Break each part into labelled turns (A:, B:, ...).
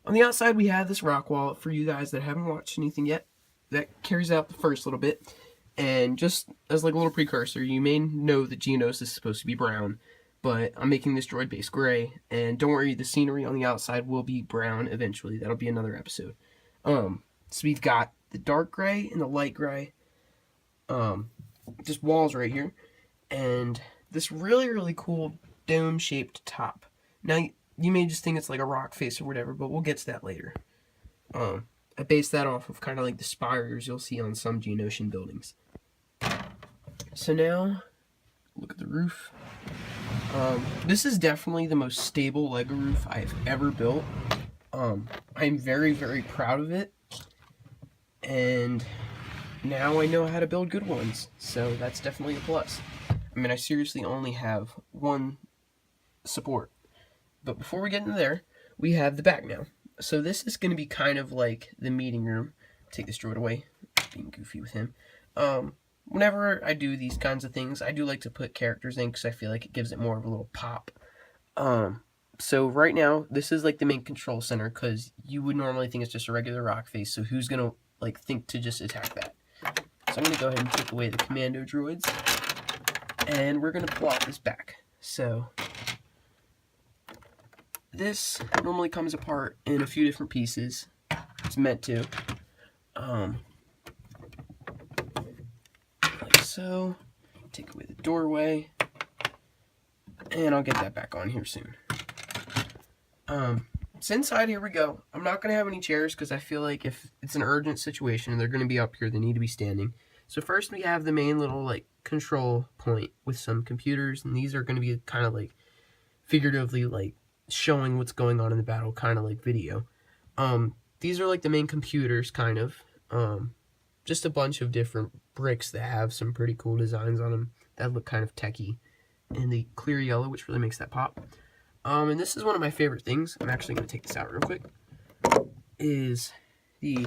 A: On the outside, we have this rock wall. For you guys that haven't watched anything yet, that carries out the first little bit. And just as like a little precursor, you may know that Geonosis is supposed to be brown, but I'm making this droid base gray. And don't worry, the scenery on the outside will be brown eventually. That'll be another episode. So we've got the dark gray and the light gray. Just walls right here, and this really cool dome-shaped top. Now you may just think it's like a rock face or whatever, but we'll get to that later. I based that off of kind of like the spires you'll see on some Geonosian buildings. So now, look at the roof. This is definitely the most stable Lego roof I've ever built. I'm very proud of it, and now I know how to build good ones, so that's definitely a plus. I mean, I seriously only have one support. But before we get into there, we have the back now. So this is going to be kind of like the meeting room. Take this droid away, being goofy with him. Whenever I do these kinds of things, I do like to put characters in because I feel like it gives it more of a little pop. So right now, this is like the main control center because you would normally think it's just a regular rock face, so who's going to like think to just attack that? So I'm going to go ahead and take away the commando droids, and we're going to pull out this back. So this normally comes apart in a few different pieces. It's meant to. Like so. Take away the doorway, and I'll get that back on here soon. So inside, here we go. I'm not going to have any chairs because I feel like if it's an urgent situation and they're going to be up here, they need to be standing. So first we have the main little like control point with some computers, and these are going to be kind of like figuratively like showing what's going on in the battle, kind of like video. These are like the main computers, kind of. Just a bunch of different bricks that have some pretty cool designs on them that look kind of techy. And the clear yellow, which really makes that pop. And this is one of my favorite things. I'm actually going to take this out real quick. Is the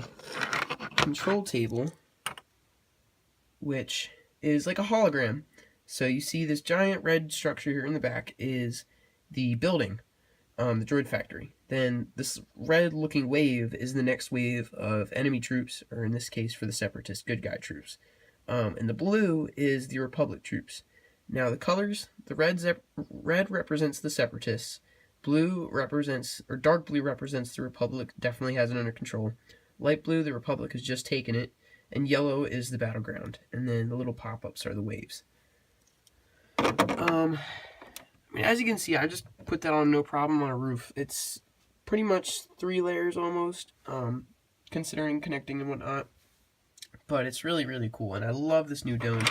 A: control table, which is like a hologram. So you see this giant red structure here in the back is the building, the droid factory. Then this red looking wave is the next wave of enemy troops, or in this case for the separatist good guy troops. And the blue is the Republic troops. Now the colors, the red represents the separatists, blue represents, or dark blue represents the Republic, definitely has it under control. Light blue, the Republic has just taken it, and yellow is the battleground. And then the little pop-ups are the waves. I mean, as you can see, I just put that on no problem on a roof. It's pretty much 3 layers almost, considering connecting and whatnot. But it's really cool, and I love this new dome.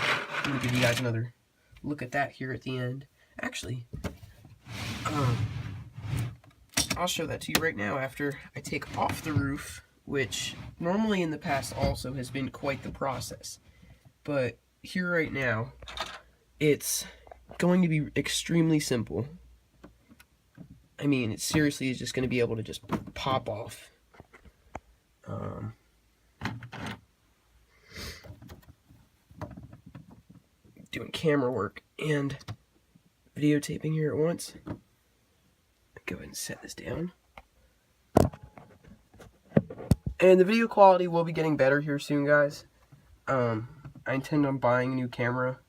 A: I'm going to give you guys another look at that here at the end. Actually, I'll show that to you right now after I take off the roof, which normally in the past also has been quite the process. But here right now, it's going to be extremely simple. I mean, it seriously is just going to be able to just pop off. Doing camera work and videotaping here at once. Go ahead and set this down. And the video quality will be getting better here soon, guys. I intend on buying a new camera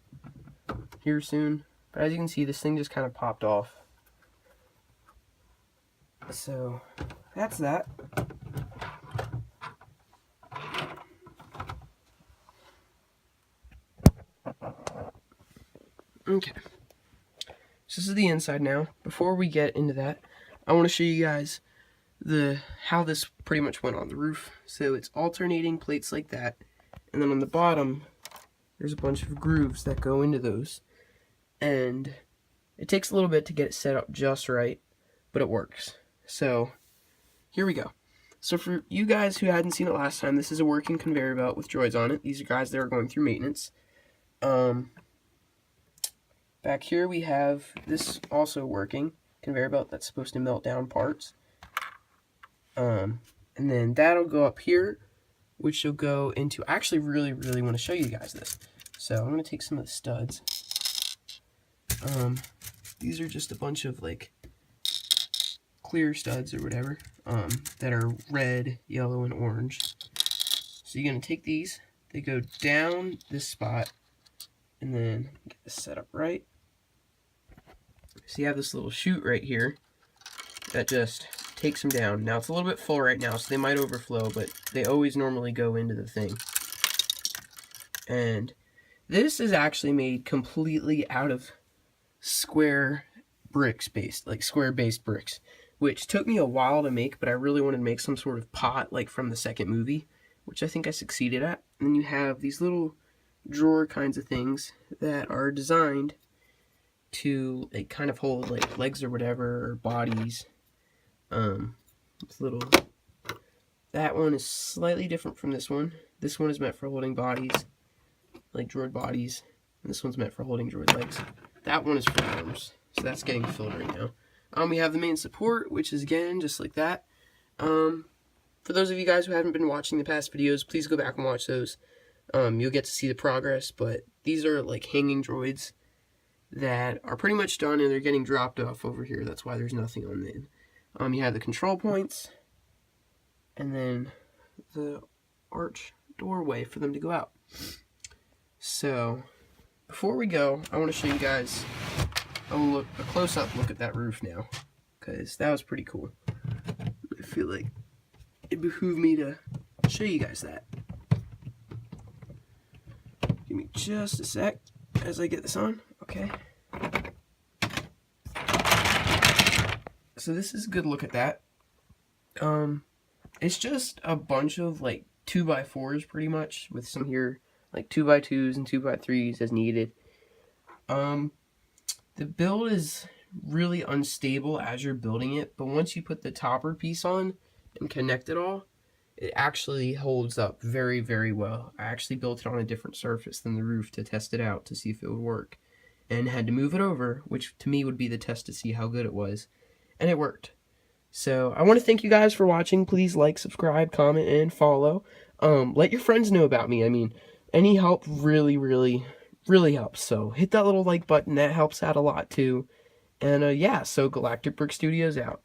A: here soon. But as you can see, this thing just kind of popped off. So, that's that. Okay. So this is the inside now. Before we get into that, I want to show you guys how this pretty much went on the roof. So it's alternating plates like that, and then on the bottom there's a bunch of grooves that go into those, and it takes a little bit to get it set up just right, but it works. So here we go. So for you guys who hadn't seen it last time, this is a working conveyor belt with droids on it. These are guys that are going through maintenance. Back here we have this also working conveyor belt that's supposed to melt down parts. And then that'll go up here, which will go into, I actually really want to show you guys this. So I'm going to take some of the studs. These are just a bunch of like clear studs or whatever that are red, yellow, and orange. So you're going to take these, they go down this spot, and then get this set up right. So you have this little chute right here that just takes them down. Now it's a little bit full right now, so they might overflow, but they always normally go into the thing. And this is actually made completely out of square bricks based, like square based bricks, which took me a while to make, but I really wanted to make some sort of pot like from the second movie, which I think I succeeded at. And then you have these little drawer kinds of things that are designed to like kind of hold like legs or whatever, or bodies. This little, that one is slightly different from this one. This one is meant for holding bodies, like droid bodies, and this one's meant for holding droid legs. That one is for arms, so that's getting filled right now. We have the main support, which is again just like that. For those of you guys who haven't been watching the past videos, please go back and watch those. You'll get to see the progress, but these are like hanging droids that are pretty much done, and they're getting dropped off over here. That's why there's nothing on them. You have the control points, and then the arch doorway for them to go out. So, before we go, I want to show you guys a close-up look at that roof now, because that was pretty cool. I feel like it behooved me to show you guys that. Give me just a sec as I get this on. Okay. So this is a good look at that. It's just a bunch of like 2x4s pretty much, with some here like 2x2s and 2x3s as needed. The build is really unstable as you're building it, but once you put the topper piece on and connect it all, it actually holds up very, very well. I actually built it on a different surface than the roof to test it out to see if it would work, and had to move it over, which to me would be the test to see how good it was, and it worked. So I want to thank you guys for watching. Please like, subscribe, comment, and follow. Let your friends know about me. I mean, any help really, really, really helps. So hit that little like button. That helps out a lot too. And yeah, so Galactic Brick Studios out.